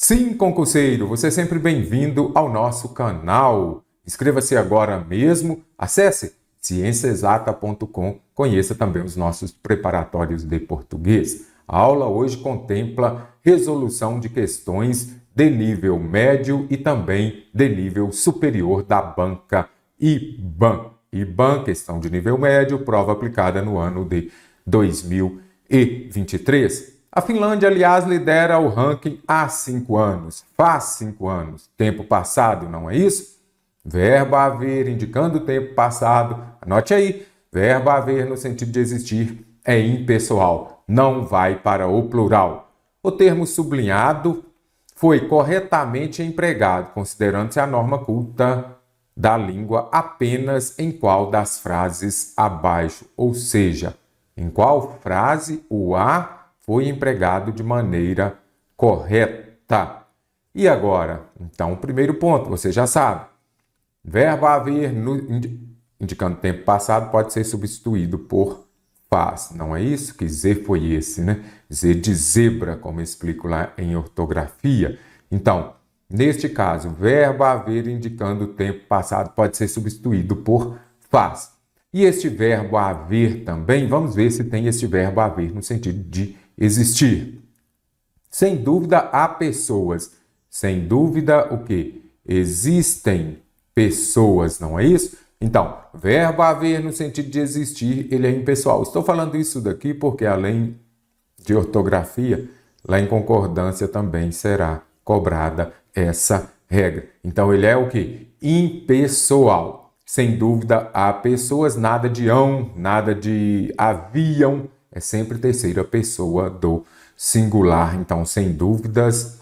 Sim, concurseiro, você é sempre bem-vindo ao nosso canal. Inscreva-se agora mesmo, acesse cienciaexata.com, conheça também os nossos preparatórios de português. A aula hoje contempla resolução de questões de nível médio e também de nível superior da banca IBAN. IBAN, questão de nível médio, prova aplicada no ano de 2023. A Finlândia, aliás, lidera o ranking há 5 anos. Faz 5 anos. Tempo passado, não é isso? Verbo haver, indicando o tempo passado. Anote aí. Verbo haver, no sentido de existir, é impessoal. Não vai para o plural. O termo sublinhado foi corretamente empregado, considerando-se a norma culta da língua apenas em qual das frases abaixo. Ou seja, em qual frase o a foi empregado de maneira correta. E agora? Então, o primeiro ponto, você já sabe. Verbo haver, indicando tempo passado, pode ser substituído por faz. Não é isso? Que Z foi esse, né? Z de zebra, como eu explico lá em ortografia. Então, neste caso, verbo haver indicando tempo passado pode ser substituído por faz. E este verbo haver também, vamos ver se tem este verbo haver no sentido de existir. Sem dúvida, há pessoas. Sem dúvida, o quê? Existem pessoas, não é isso? Então, verbo haver no sentido de existir, ele é impessoal. Estou falando isso daqui porque, além de ortografia, lá em concordância também será cobrada essa regra. Então, ele é o quê? Impessoal. Sem dúvida, há pessoas, nada de ão, nada de haviam, é sempre terceira pessoa do singular. Então, sem dúvidas,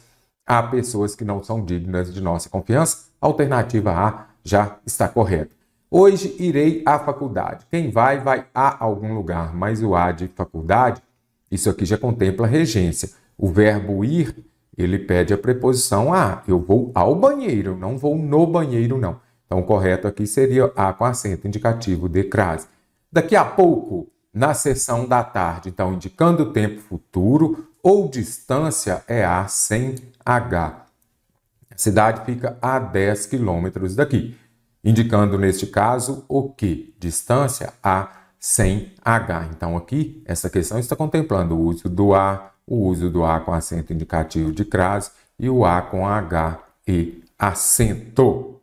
há pessoas que não são dignas de nossa confiança. Alternativa A já está correta. Hoje irei à faculdade. Quem vai, vai a algum lugar, mas o a de faculdade, isso aqui já contempla regência. O verbo ir, ele pede a preposição a. Eu vou ao banheiro, não vou no banheiro, não. Então, o correto aqui seria a com acento indicativo de crase. Daqui a pouco, na sessão da tarde, então, indicando o tempo futuro ou distância é a sem H. A cidade fica a 10 quilômetros daqui, indicando, neste caso, o que? Distância a sem H. Então, aqui, essa questão está contemplando o uso do a com acento indicativo de crase e o a com H e acento.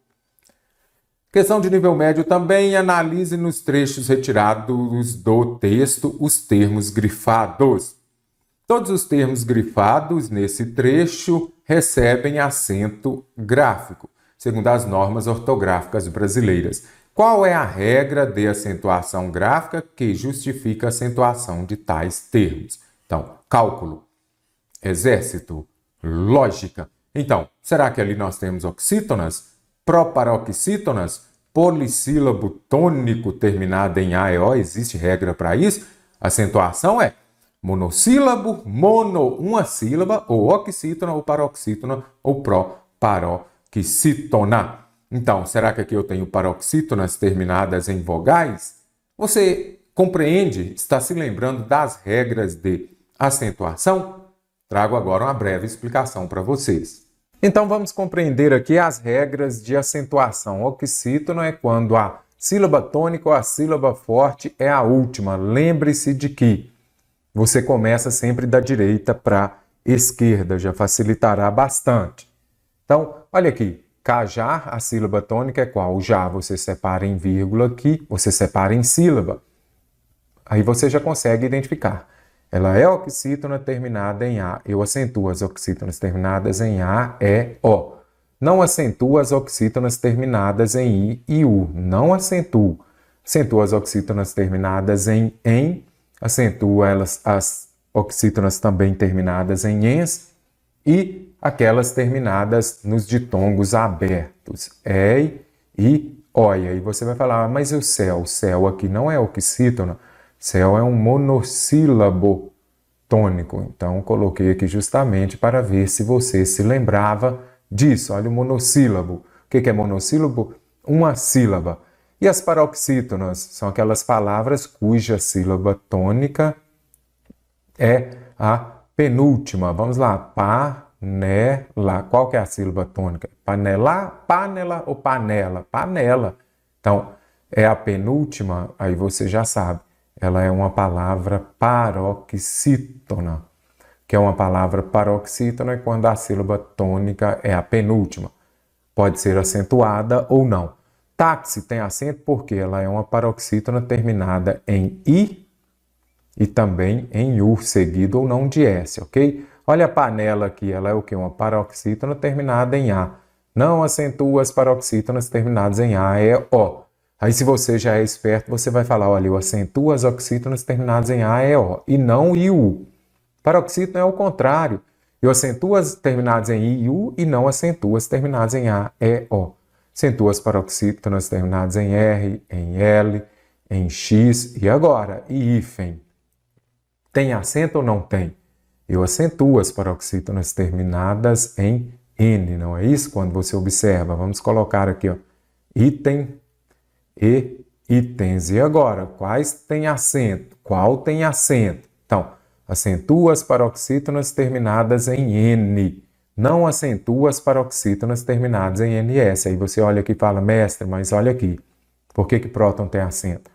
Questão de nível médio também, analise nos trechos retirados do texto os termos grifados. Todos os termos grifados nesse trecho recebem acento gráfico, segundo as normas ortográficas brasileiras. Qual é a regra de acentuação gráfica que justifica a acentuação de tais termos? Então, cálculo, exército, lógica. Então, será que ali nós temos oxítonas? Proparoxítonas, polissílabo tônico terminado em A e O, existe regra para isso? Acentuação é monossílabo, mono, uma sílaba, ou oxítona, ou paroxítona, ou proparoxítona. Então, será que aqui eu tenho paroxítonas terminadas em vogais? Você compreende, está se lembrando das regras de acentuação? Trago agora uma breve explicação para vocês. Então, vamos compreender aqui as regras de acentuação. Oxítono é quando a sílaba tônica ou a sílaba forte é a última. Lembre-se de que você começa sempre da direita para a esquerda, já facilitará bastante. Então, olha aqui, cajar, a sílaba tônica é qual? O já você separa em vírgula aqui, você separa em sílaba. Aí você já consegue identificar. Ela é oxítona terminada em A. Eu acentuo as oxítonas terminadas em A, E, O. Não acentuo as oxítonas terminadas em I e U. Não acentuo. Acentuo as oxítonas terminadas em acentuo as oxítonas também terminadas em ens e aquelas terminadas nos ditongos abertos. E oi. Aí você vai falar, mas o céu? O céu aqui não é oxítona. Céu é um monossílabo tônico. Então, coloquei aqui justamente para ver se você se lembrava disso. Olha o monossílabo. O que é monossílabo? Uma sílaba. E as paroxítonas são aquelas palavras cuja sílaba tônica é a penúltima. Vamos lá. panela. Qual que é a sílaba tônica? Panelar, panela ou panela? Panela. Então, é a penúltima, aí você já sabe. Ela é uma palavra paroxítona, que é uma palavra paroxítona quando a sílaba tônica é a penúltima. Pode ser acentuada ou não. Táxi tem acento porque ela é uma paroxítona terminada em I e também em U, seguido ou não de S, ok? Olha a panela aqui, ela é o quê? Uma paroxítona terminada em A. Não acentua as paroxítonas terminadas em A, é O. Aí se você já é esperto, você vai falar, olha, eu acentuo as oxítonas terminadas em A, é O, e não I, U. Paroxítona é o contrário. Eu acentuo as terminadas em I e U e não acentuo as terminadas em A, E, O. Acentuo as paroxítonas terminadas em R, em L, em X e agora, e hífen. Tem acento ou não tem? Eu acentuo as paroxítonas terminadas em N, não é isso? Quando você observa, vamos colocar aqui, ó, item e itens. E agora, quais têm acento? Qual tem acento? Então, acentua as paroxítonas terminadas em N. Não acentua as paroxítonas terminadas em NS. Aí você olha aqui e fala, mestre, mas olha aqui. Por que próton tem acento?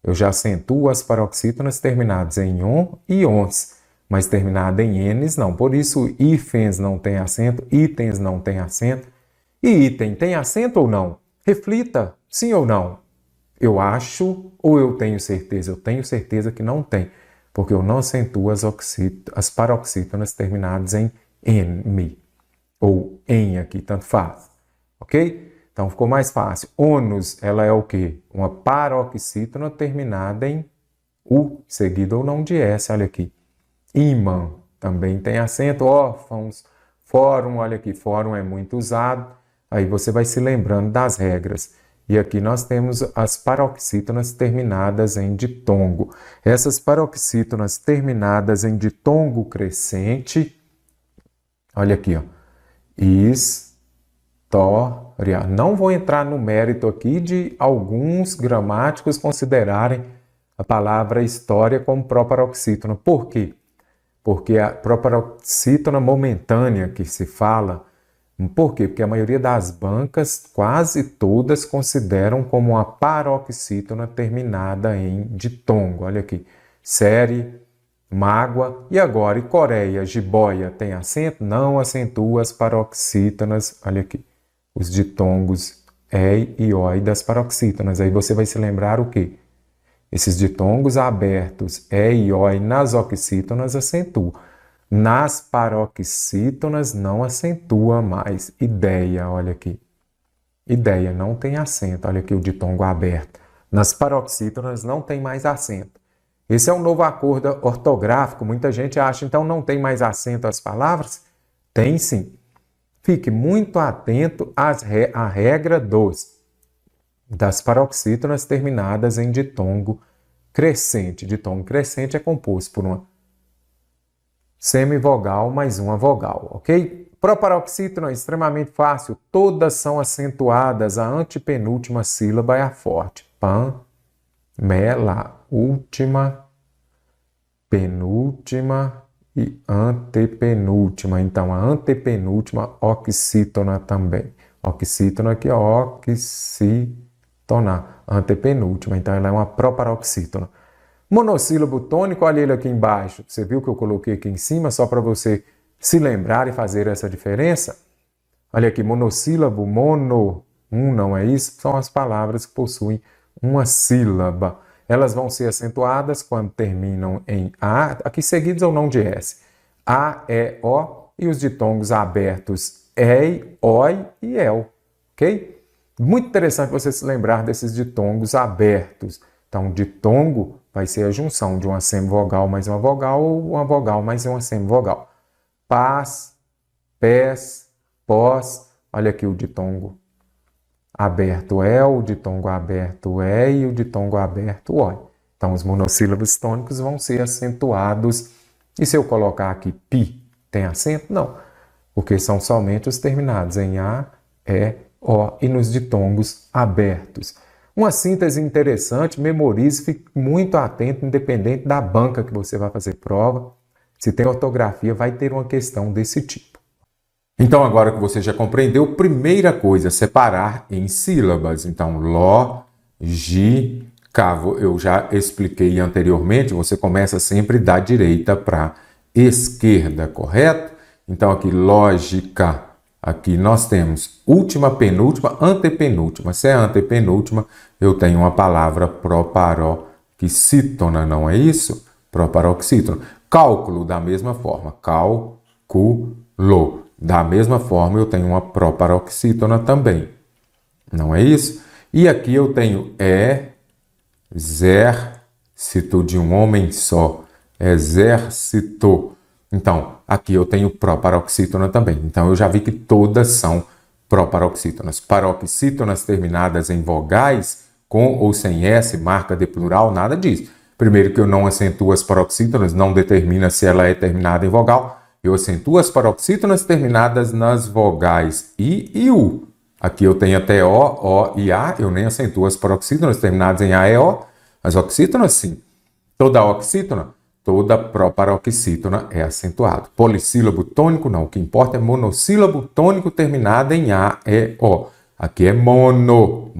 Eu já acentuo as paroxítonas terminadas em on e ons, mas terminada em Ns não. Por isso, hífens não tem acento, itens não tem acento. E item tem acento ou não? Reflita, sim ou não? Eu acho ou eu tenho certeza? Eu tenho certeza que não tem, porque eu não acentuo as paroxítonas terminadas em M, ou em aqui, tanto faz. Ok? Então ficou mais fácil. Ônus, ela é o quê? Uma paroxítona terminada em U, seguido ou não de S, olha aqui. Ímã, também tem acento. Órfãos, fórum, olha aqui, fórum é muito usado. Aí você vai se lembrando das regras. E aqui nós temos as paroxítonas terminadas em ditongo. Essas paroxítonas terminadas em ditongo crescente, olha aqui, ó. História. Não vou entrar no mérito aqui de alguns gramáticos considerarem a palavra história como proparoxítona. Por quê? Porque a proparoxítona momentânea que se fala, por quê? Porque a maioria das bancas, quase todas, consideram como uma paroxítona terminada em ditongo. Olha aqui, série, mágoa, e agora, e Coreia, jiboia, tem acento? Não acentua as paroxítonas, olha aqui, os ditongos E e O das paroxítonas. Aí você vai se lembrar o quê? Esses ditongos abertos E e O nas oxítonas acentua. Nas paroxítonas não acentua mais. Ideia, olha aqui. Ideia, não tem acento. Olha aqui o ditongo aberto. Nas paroxítonas não tem mais acento. Esse é um novo acordo ortográfico. Muita gente acha, então não tem mais acento as palavras? Tem sim. Fique muito atento à regra das paroxítonas terminadas em ditongo crescente. Ditongo crescente é composto por uma semivogal mais uma vogal, ok? Proparoxítona é extremamente fácil, todas são acentuadas, a antepenúltima sílaba é a forte. Pan, mela, última, penúltima e antepenúltima. Então, a antepenúltima, oxítona também. Oxítona aqui, oxítona, antepenúltima. Então, ela é uma proparoxítona. Monossílabo tônico, olha ele aqui embaixo. Você viu que eu coloquei aqui em cima só para você se lembrar e fazer essa diferença? Olha aqui, monossílabo, não é isso? São as palavras que possuem uma sílaba. Elas vão ser acentuadas quando terminam em A, aqui seguidos ou não de S. A, E, O e os ditongos abertos EI, OI e EL. Ok? Muito interessante você se lembrar desses ditongos abertos. Então, ditongo vai ser a junção de uma semivogal mais uma vogal ou uma vogal mais uma semivogal. Pás, pés, pós. Olha aqui o ditongo aberto o ditongo aberto e o ditongo aberto oi. Então, os monossílabos tônicos vão ser acentuados. E se eu colocar aqui pi, tem acento? Não, porque são somente os terminados em A, E, O e nos ditongos abertos. Uma síntese interessante, memorize, fique muito atento, independente da banca que você vai fazer prova. Se tem ortografia, vai ter uma questão desse tipo. Então, agora que você já compreendeu, primeira coisa, separar em sílabas. Então, lógica, eu já expliquei anteriormente, você começa sempre da direita para esquerda, correto? Então, aqui, lógica. Aqui nós temos última, penúltima, antepenúltima. Se é antepenúltima, eu tenho uma palavra proparoxítona, não é isso? Proparoxítona. Cálculo, da mesma forma. Cálculo. Da mesma forma, eu tenho uma proparoxítona também. Não é isso? E aqui eu tenho exército de um homem só. Exército. Então, aqui eu tenho proparoxítona também. Então, eu já vi que todas são proparoxítonas. Paroxítonas terminadas em vogais, com ou sem S, marca de plural, nada disso. Primeiro que eu não acentuo as paroxítonas, não determina se ela é terminada em vogal. Eu acentuo as paroxítonas terminadas nas vogais I e U. Aqui eu tenho até O e A. Eu nem acentuo as paroxítonas terminadas em A e O. As oxítonas, sim. Toda oxítona, toda proparoxítona é acentuado. Polissílabo tônico, não. O que importa é monossílabo tônico terminado em A e O. Aqui é monobloco,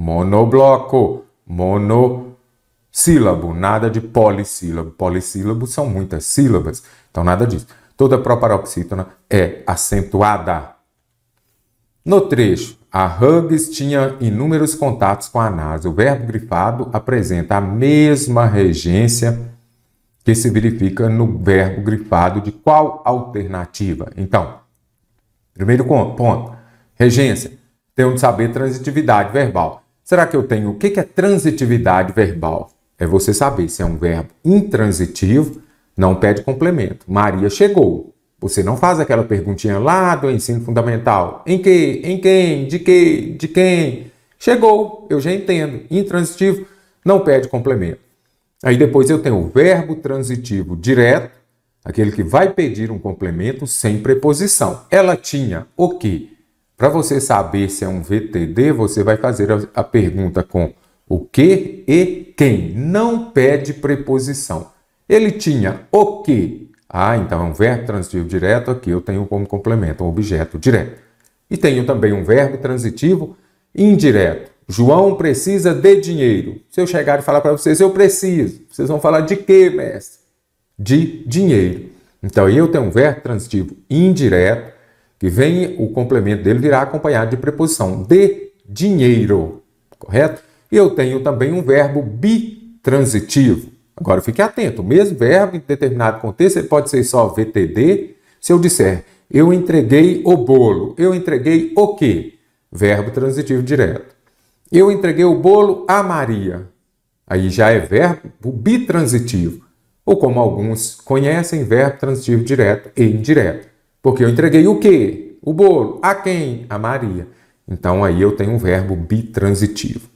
monossílabo, nada de polissílabo. Polissílabo são muitas sílabas, então nada disso. Toda proparoxítona é acentuada. No trecho, a Hughes tinha inúmeros contatos com a NASA. O verbo grifado apresenta a mesma regência que se verifica no verbo grifado de qual alternativa? Então, primeiro ponto, regência. Tenho de saber transitividade verbal. Será que eu tenho... O que é transitividade verbal? É você saber se é um verbo intransitivo, não pede complemento. Maria chegou. Você não faz aquela perguntinha lá do ensino fundamental. Em que? Em quem? De que? De quem? Chegou. Eu já entendo. Intransitivo, não pede complemento. Aí depois eu tenho o verbo transitivo direto, aquele que vai pedir um complemento sem preposição. Ela tinha o quê? Para você saber se é um VTD, você vai fazer a pergunta com o que e quem. Não pede preposição. Ele tinha o quê? Ah, então é um verbo transitivo direto, aqui eu tenho como complemento um objeto direto. E tenho também um verbo transitivo indireto. João precisa de dinheiro. Se eu chegar e falar para vocês, eu preciso. Vocês vão falar de quê, mestre? De dinheiro. Então, eu tenho um verbo transitivo indireto, que vem, o complemento dele virá acompanhado de preposição de dinheiro. Correto? E eu tenho também um verbo bitransitivo. Agora, fique atento. O mesmo verbo, em determinado contexto, ele pode ser só VTD. Se eu disser, eu entreguei o bolo. Eu entreguei o quê? Verbo transitivo direto. Eu entreguei o bolo a Maria. Aí já é verbo bitransitivo. Ou como alguns conhecem, verbo transitivo direto e indireto. Porque eu entreguei o quê? O bolo. A quem? A Maria. Então aí eu tenho um verbo bitransitivo.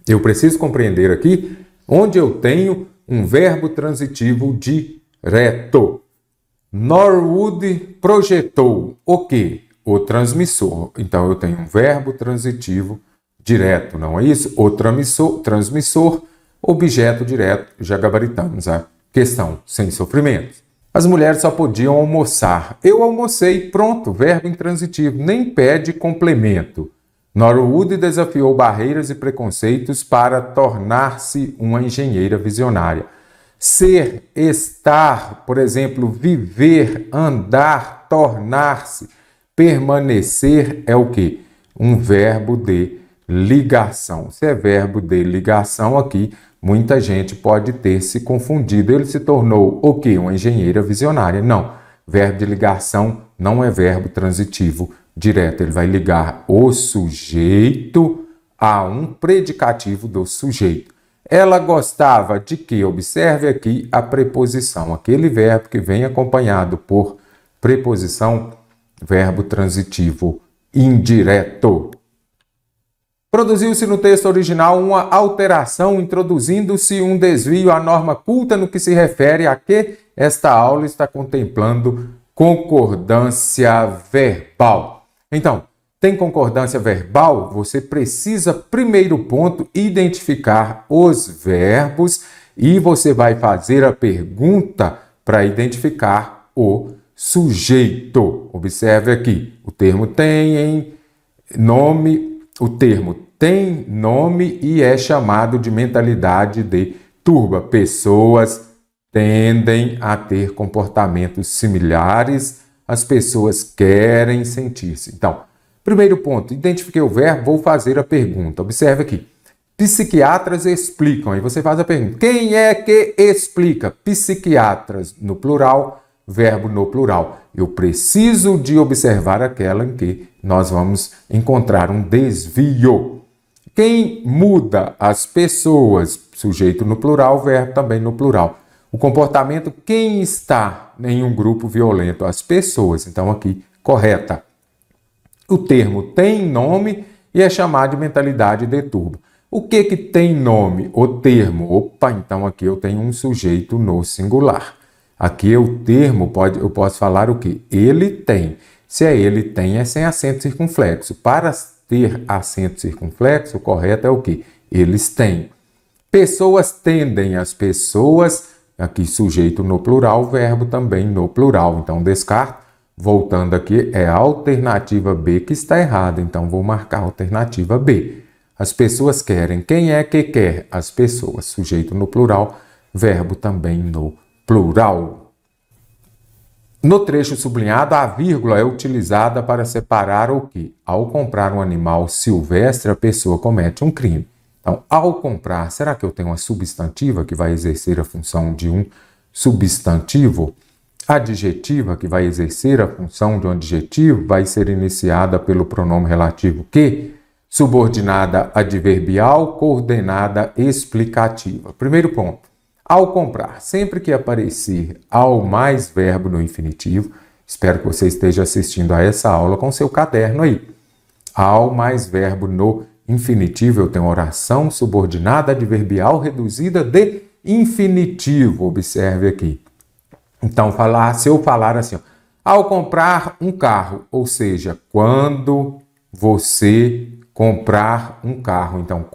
Eu preciso compreender aqui onde eu tenho um verbo transitivo direto. Norwood projetou o quê? O transmissor. Então eu tenho um verbo transitivo direto, não é isso? O transmissor, objeto direto, já gabaritamos a questão sem sofrimentos. As mulheres só podiam almoçar. Eu almocei, pronto, verbo intransitivo, nem pede complemento. Norwood desafiou barreiras e preconceitos para tornar-se uma engenheira visionária. Ser, estar, por exemplo, viver, andar, tornar-se, permanecer é o quê? Um verbo de ligação. Se é verbo de ligação aqui, muita gente pode ter se confundido. Ele se tornou o quê? Uma engenheira visionária. Não. Verbo de ligação não é verbo transitivo direto. Ele vai ligar o sujeito a um predicativo do sujeito. Ela gostava de quê? Observe aqui a preposição. Aquele verbo que vem acompanhado por preposição, verbo transitivo indireto. Produziu-se no texto original uma alteração, introduzindo-se um desvio à norma culta no que se refere a que esta aula está contemplando concordância verbal. Então, tem concordância verbal? Você precisa, primeiro ponto, identificar os verbos e você vai fazer a pergunta para identificar o sujeito. Observe aqui, o termo tem nome e é chamado de mentalidade de turba. Pessoas tendem a ter comportamentos similares, as pessoas querem sentir-se. Então, primeiro ponto, identifiquei o verbo, vou fazer a pergunta. Observe aqui. Psiquiatras explicam. Aí você faz a pergunta. Quem é que explica? Psiquiatras no plural, verbo no plural. Eu preciso de observar aquela em que nós vamos encontrar um desvio. Quem muda? As pessoas. Sujeito no plural, verbo também no plural. O comportamento, quem está em um grupo violento? As pessoas. Então aqui, correta. O termo tem nome e é chamado de mentalidade de turba. O que tem nome? O termo. Opa, então aqui eu tenho um sujeito no singular. Aqui o termo, eu posso falar o quê? Ele tem. Se é ele tem, é sem acento circunflexo. Para ter acento circunflexo, o correto é o quê? Eles têm. Pessoas tendem. As pessoas, aqui sujeito no plural, verbo também no plural. Então descarto. Voltando aqui, é a alternativa B que está errada. Então vou marcar a alternativa B. As pessoas querem. Quem é que quer? As pessoas. Sujeito no plural, verbo também no plural. No trecho sublinhado, a vírgula é utilizada para separar o que? Ao comprar um animal silvestre, a pessoa comete um crime. Então, ao comprar, será que eu tenho uma substantiva que vai exercer a função de um substantivo? Adjetiva, que vai exercer a função de um adjetivo, vai ser iniciada pelo pronome relativo que? Subordinada adverbial, coordenada explicativa. Primeiro ponto. Ao comprar, sempre que aparecer ao mais verbo no infinitivo, espero que você esteja assistindo a essa aula com seu caderno aí. Ao mais verbo no infinitivo, eu tenho oração subordinada adverbial reduzida de infinitivo. Observe aqui. Então, se eu falar assim, ó, ao comprar um carro, ou seja, quando você comprar um carro. Então,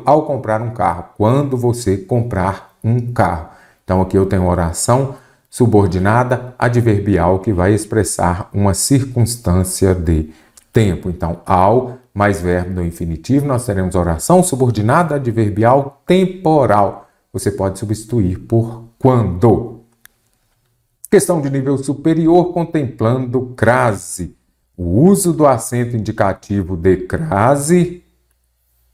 ao comprar um carro, quando você comprar um carro. Então, aqui eu tenho oração subordinada adverbial que vai expressar uma circunstância de tempo. Então, ao mais verbo no infinitivo, nós teremos oração subordinada adverbial temporal. Você pode substituir por quando. Questão de nível superior, contemplando crase. O uso do acento indicativo de crase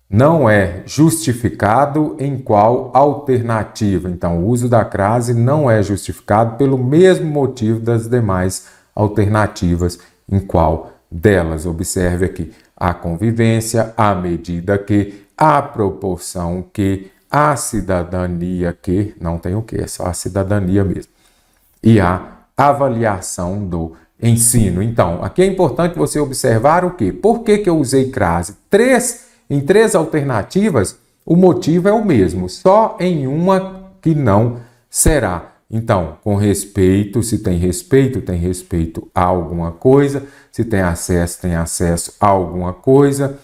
não é justificado em qual alternativa? Então, o uso da crase não é justificado pelo mesmo motivo das demais alternativas em qual delas. Observe aqui a convivência, a medida que, a proporção que, a cidadania que, não tem o que, é só a cidadania mesmo. E a avaliação do ensino. Então, aqui é importante você observar o quê? Por que eu usei crase? Em três alternativas, o motivo é o mesmo, só em uma que não será. Então, com respeito, se tem respeito a alguma coisa, se tem acesso a alguma coisa.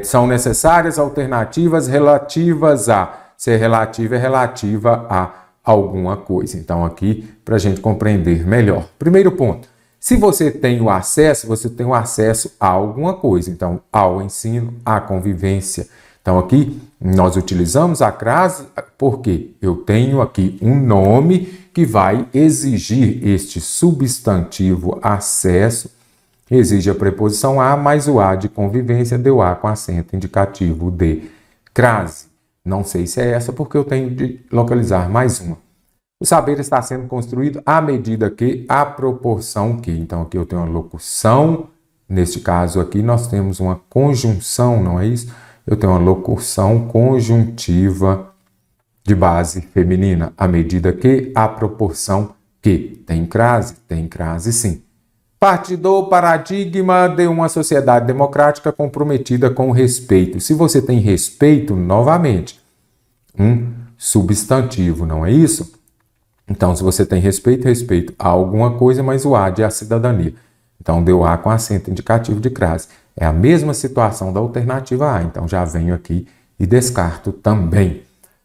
São necessárias alternativas relativas a. Se é relativa a alguma coisa. Então, aqui, para a gente compreender melhor. Primeiro ponto, se você tem o acesso a alguma coisa. Então, ao ensino, à convivência. Então, aqui, nós utilizamos a crase porque eu tenho aqui um nome que vai exigir este substantivo acesso, exige a preposição a, mais o a de convivência, deu a com acento indicativo de crase. Não sei se é essa, porque eu tenho de localizar mais uma. O saber está sendo construído à medida que, à proporção que. Então, aqui eu tenho uma locução. Neste caso aqui, nós temos uma conjunção, não é isso? Eu tenho uma locução conjuntiva de base feminina. À medida que, à proporção que. Tem crase sim. Parte do paradigma de uma sociedade democrática comprometida com o respeito. Se você tem respeito, novamente, um substantivo, não é isso? Então, se você tem respeito a alguma coisa, mas o a de a cidadania. Então, deu a com acento indicativo de crase. É a mesma situação da alternativa A. Então, já venho aqui e descarto também.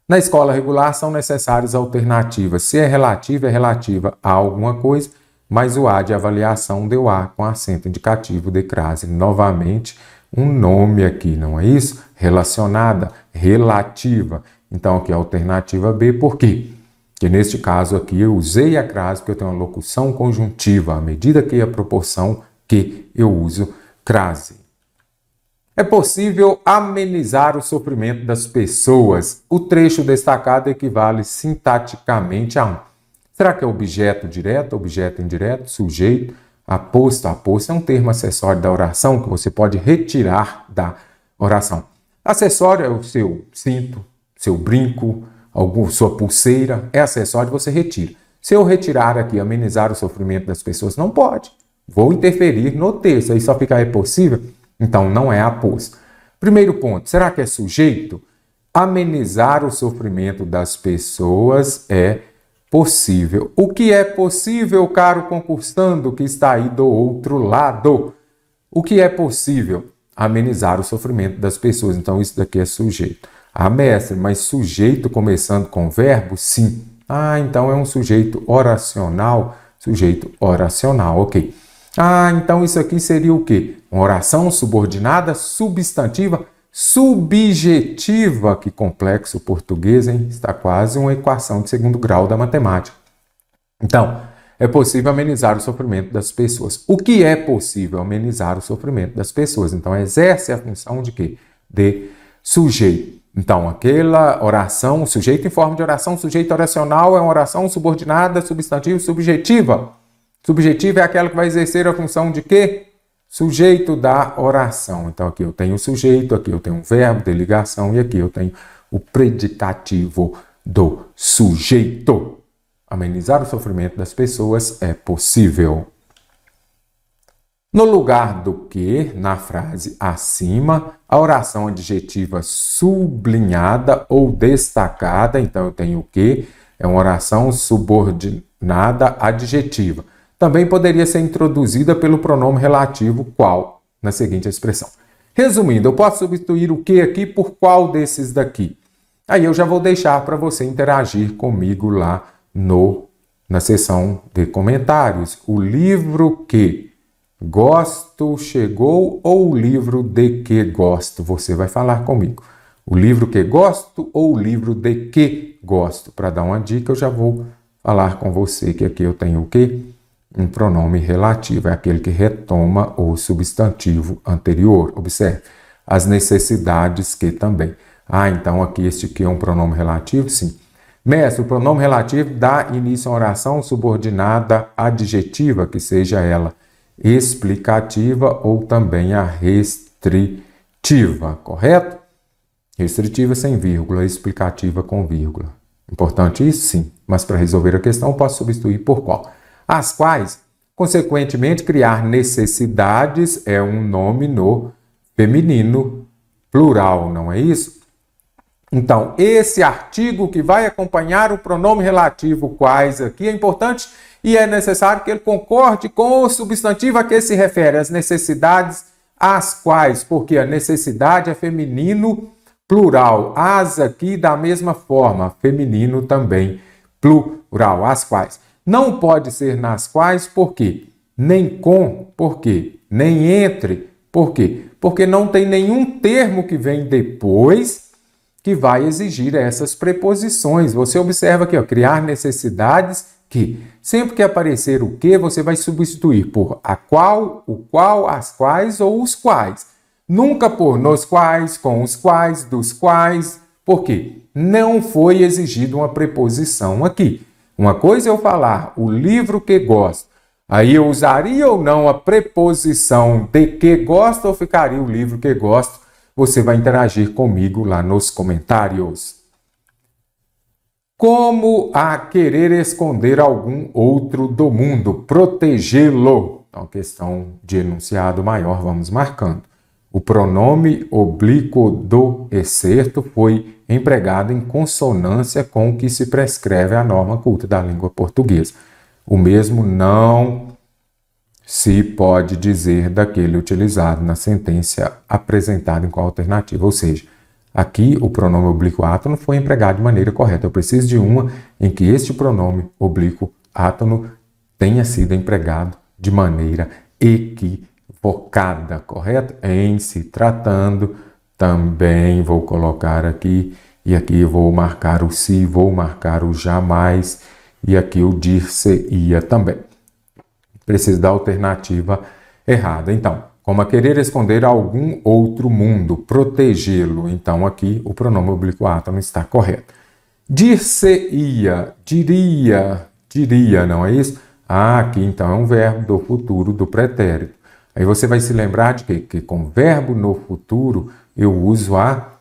Na escola regular, são necessárias alternativas. Se é relativa a alguma coisa. mas o A de avaliação deu A com acento indicativo de crase. Novamente, um nome aqui, não é isso? Relacionada, relativa. Então, aqui é a alternativa B, por quê? Porque neste caso aqui eu usei a crase porque eu tenho uma locução conjuntiva, à medida que a proporção que eu uso crase. É possível amenizar o sofrimento das pessoas. O trecho destacado equivale sintaticamente a um. Será que é objeto direto, objeto indireto, sujeito, aposto? Aposto é um termo acessório da oração que você pode retirar da oração. Acessório é o seu cinto, seu brinco, sua pulseira, é acessório, você retira. Se eu retirar aqui, amenizar o sofrimento das pessoas, não pode. Vou interferir no texto, aí só fica é possível? Então, não é aposto. Primeiro ponto, será que é sujeito? Amenizar o sofrimento das pessoas é possível. O que é possível, caro concursando que está aí do outro lado? O que é possível? Amenizar o sofrimento das pessoas. Então, isso daqui é sujeito. Ah, mestre, mas sujeito começando com verbo? Sim. Ah, então é um sujeito oracional? Sujeito oracional, ok. Ah, então isso aqui seria o quê? Uma oração subordinada, substantiva, subjetiva. Que complexo o português, hein? Está quase uma equação de segundo grau da matemática. Então, é possível amenizar o sofrimento das pessoas. O que é possível amenizar o sofrimento das pessoas? Então, exerce a função de quê? De sujeito. Então, aquela oração, sujeito em forma de oração, sujeito oracional é uma oração subordinada, substantiva, subjetiva. Subjetiva é aquela que vai exercer a função de quê? Sujeito da oração. Então, aqui eu tenho o sujeito, aqui eu tenho um verbo de ligação e aqui eu tenho o predicativo do sujeito. Amenizar o sofrimento das pessoas é possível. No lugar do que, na frase acima, a oração adjetiva sublinhada ou destacada, então eu tenho o que? É uma oração subordinada adjetiva. Também poderia ser introduzida pelo pronome relativo qual, na seguinte expressão. Resumindo, eu posso substituir o que aqui por qual desses daqui? Aí eu já vou deixar para você interagir comigo lá na seção de comentários. O livro que gosto chegou ou o livro de que gosto? Você vai falar comigo. O livro que gosto ou o livro de que gosto? Para dar uma dica, eu já vou falar com você que aqui eu tenho o que? Um pronome relativo, é aquele que retoma o substantivo anterior. Observe, as necessidades que também. Ah, então aqui este que é um pronome relativo? Sim. Mestre, o pronome relativo dá início a uma oração subordinada adjetiva, que seja ela explicativa ou também a restritiva, correto? Restritiva sem vírgula, explicativa com vírgula. Importante isso? Sim. Mas para resolver a questão, eu posso substituir por qual? As quais, consequentemente, criar necessidades é um nome no feminino plural, não é isso? Então, esse artigo que vai acompanhar o pronome relativo quais aqui é importante e é necessário que ele concorde com o substantivo a que se refere, as necessidades às quais, porque a necessidade é feminino plural, as aqui da mesma forma, feminino também plural, as quais. Não pode ser nas quais, por quê? Nem com, por quê? Nem entre, por quê? Porque não tem nenhum termo que vem depois que vai exigir essas preposições. Você observa aqui, ó, criar necessidades que, sempre que aparecer o que, você vai substituir por a qual, o qual, as quais ou os quais. Nunca por nos quais, com os quais, dos quais. Por quê? Não foi exigida uma preposição aqui. Uma coisa é eu falar o livro que gosto. Aí eu usaria ou não a preposição de que gosto ou ficaria o livro que gosto? Você vai interagir comigo lá nos comentários. Como a querer esconder algum outro do mundo, protegê-lo. Então, questão de enunciado maior, vamos marcando. O pronome oblíquo do excerto foi empregado em consonância com o que se prescreve à norma culta da língua portuguesa. O mesmo não se pode dizer daquele utilizado na sentença apresentada em qual alternativa. Ou seja, aqui o pronome oblíquo átono foi empregado de maneira correta. Eu preciso de uma em que este pronome oblíquo átono tenha sido empregado de maneira equivocada, correto? Em se tratando, também vou colocar aqui, e aqui vou marcar o se, vou marcar o jamais, e aqui o dir-se-ia também. Preciso da alternativa errada. Então, como a querer esconder algum outro mundo, protegê-lo. Então, aqui o pronome oblíquo átono está correto. Dir-se-ia, diria, não é isso? Aqui então é um verbo do futuro do pretérito. Aí você vai se lembrar de que com verbo no futuro eu uso a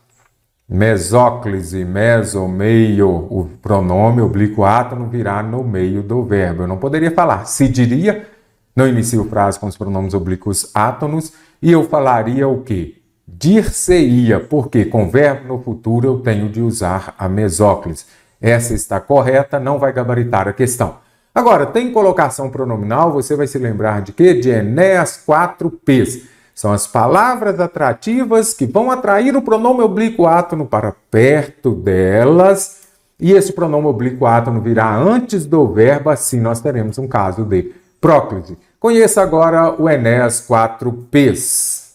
mesóclise, meio, o pronome oblíquo átono virá no meio do verbo. Eu não poderia falar se diria, não inicio frase com os pronomes oblíquos átonos, e eu falaria o quê? Dir-se-ia, porque com verbo no futuro eu tenho de usar a mesóclise. Essa está correta, não vai gabaritar a questão. Agora, tem colocação pronominal, você vai se lembrar de quê? De Enéas 4Ps. São as palavras atrativas que vão atrair o pronome oblíquo átono para perto delas, e esse pronome oblíquo átono virá antes do verbo, assim nós teremos um caso de próclise. Conheça agora o Enéas 4Ps.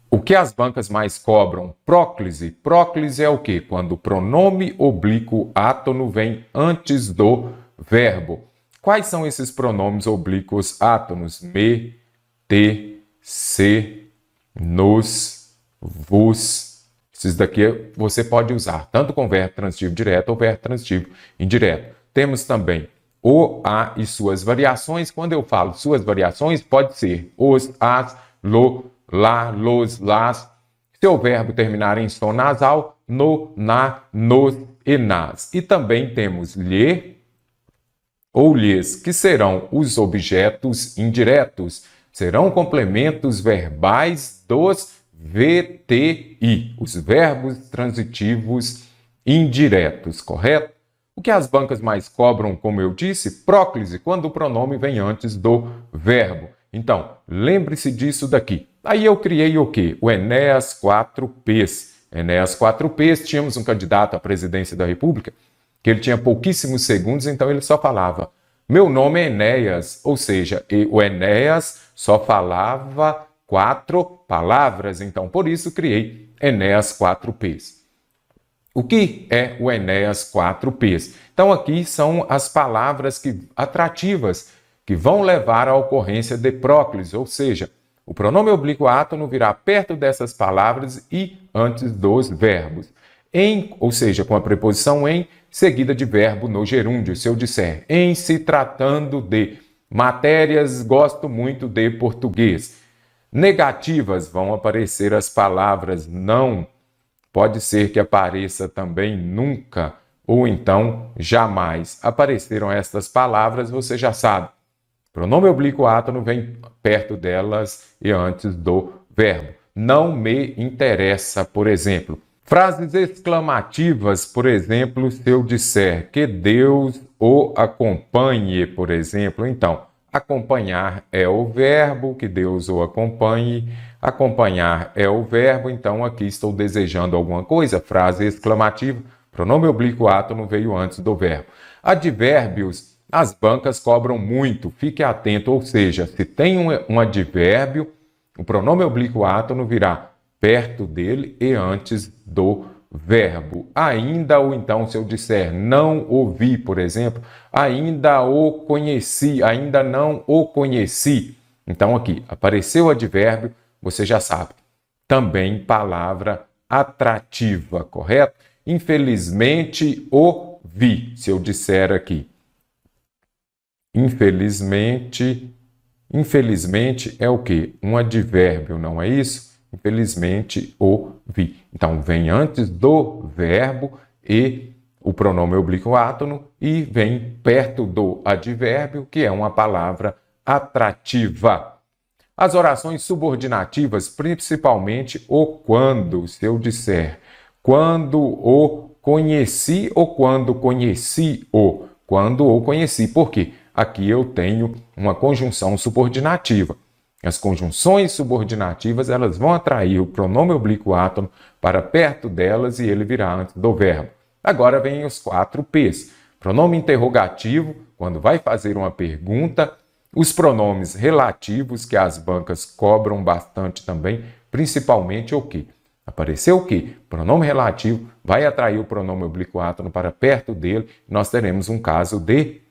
O que as bancas mais cobram? Próclise. Próclise é o quê? Quando o pronome oblíquo átono vem antes do verbo. Quais são esses pronomes oblíquos átonos? Me, te, se, nos, vos. Esses daqui você pode usar tanto com verbo transitivo direto ou verbo transitivo indireto. Temos também o, a e suas variações. Quando eu falo suas variações, pode ser os, as, lo, lá, los, las. Se o verbo terminar em som nasal, no, na, nos e nas. E também temos lhe ou lhes, que serão os objetos indiretos. Serão complementos verbais dos VTI, os verbos transitivos indiretos, correto? O que as bancas mais cobram, como eu disse? Próclise, quando o pronome vem antes do verbo. Então, lembre-se disso daqui. Aí eu criei o quê? O Enéas 4Ps. Enéas 4Ps, tínhamos um candidato à presidência da República, que ele tinha pouquíssimos segundos, então ele só falava, meu nome é Enéas, ou seja, o Enéas só falava 4 palavras, então por isso criei Enéas 4Ps. O que é o Enéas 4Ps? Então aqui são as palavras atrativas que vão levar à ocorrência de próclise, ou seja, o pronome oblíquo átono virá perto dessas palavras e antes dos verbos. Em, ou seja, com a preposição em, seguida de verbo no gerúndio. Se eu disser, em se tratando de matérias, gosto muito de português. Negativas, vão aparecer as palavras não, pode ser que apareça também nunca, ou então jamais. Apareceram estas palavras, você já sabe. Pronome oblíquo átono vem perto delas e antes do verbo. Não me interessa, por exemplo. Frases exclamativas, por exemplo, se eu disser que Deus o acompanhe, por exemplo. Então, acompanhar é o verbo, que Deus o acompanhe. Acompanhar é o verbo, então aqui estou desejando alguma coisa. Frase exclamativa, pronome oblíquo átono veio antes do verbo. Advérbios, as bancas cobram muito, fique atento, ou seja, se tem um advérbio, o pronome oblíquo átono virá perto dele e antes do verbo. Ainda ou então, se eu disser não ouvi, por exemplo, ainda o conheci, ainda não o conheci. Então aqui, apareceu o advérbio, você já sabe. Também palavra atrativa, correto? Infelizmente o vi, se eu disser aqui. Infelizmente é o quê? Um advérbio, não é isso? Infelizmente, o vi. Então, vem antes do verbo e o pronome oblíquo átono e vem perto do advérbio, que é uma palavra atrativa. As orações subordinativas, principalmente o quando, se eu disser quando o conheci ou quando conheci o. Quando o conheci. Por quê? Aqui eu tenho uma conjunção subordinativa. As conjunções subordinativas, elas vão atrair o pronome oblíquo átono para perto delas e ele virá antes do verbo. Agora vem os 4 Ps. Pronome interrogativo, quando vai fazer uma pergunta, Os pronomes relativos, que as bancas cobram bastante também, principalmente o quê? Apareceu o quê? Pronome relativo vai atrair o pronome oblíquo átono para perto dele. Nós teremos um caso de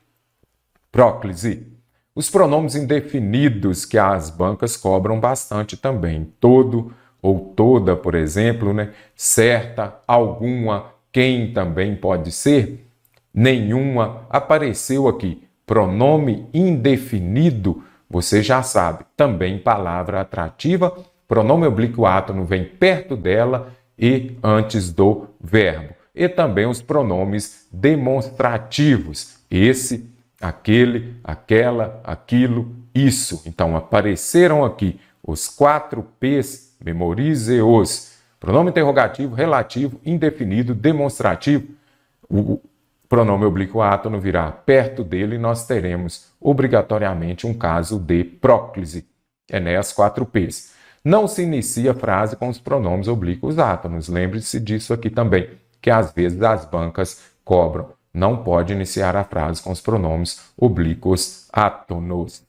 próclise. Os pronomes indefinidos, que as bancas cobram bastante também. Todo ou toda, por exemplo, né? Certa, alguma, quem também pode ser, nenhuma. Apareceu aqui pronome indefinido, você já sabe. Também palavra atrativa, pronome oblíquo átono vem perto dela e antes do verbo. E também os pronomes demonstrativos. Esse, aquele, aquela, aquilo, isso. Então, apareceram aqui os 4 P's, memorize-os. Pronome interrogativo, relativo, indefinido, demonstrativo. O pronome oblíquo átono virá perto dele e nós teremos obrigatoriamente um caso de próclise. Enéas 4 P's. Não se inicia a frase com os pronomes oblíquos átonos. Lembre-se disso aqui também, que às vezes as bancas cobram. Não pode iniciar a frase com os pronomes oblíquos átonos.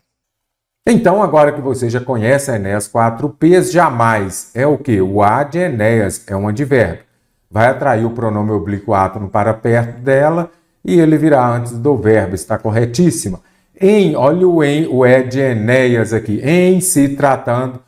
Então, agora que você já conhece a Enéas 4 P's, jamais é o quê? O A de Enéas é um advérbio. Vai atrair o pronome oblíquo átono para perto dela e ele virá antes do verbo. Está corretíssima. Olha o E de Enéas aqui. Em se tratando,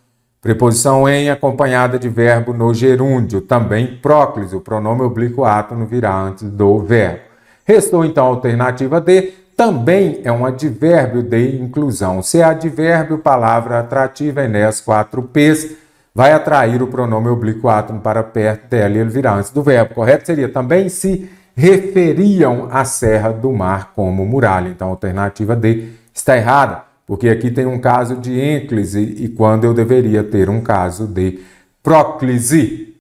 preposição em acompanhada de verbo no gerúndio. Também próclise, o pronome oblíquo átono virá antes do verbo. Restou então a alternativa D. Também é um advérbio de inclusão. Se é advérbio, palavra atrativa, Enéas 4 P's, vai atrair o pronome oblíquo átono para perto dela e ele virá antes do verbo. Correto seria também se referiam à Serra do Mar como muralha. Então, a alternativa D está errada, porque aqui tem um caso de ênclise e quando eu deveria ter um caso de próclise.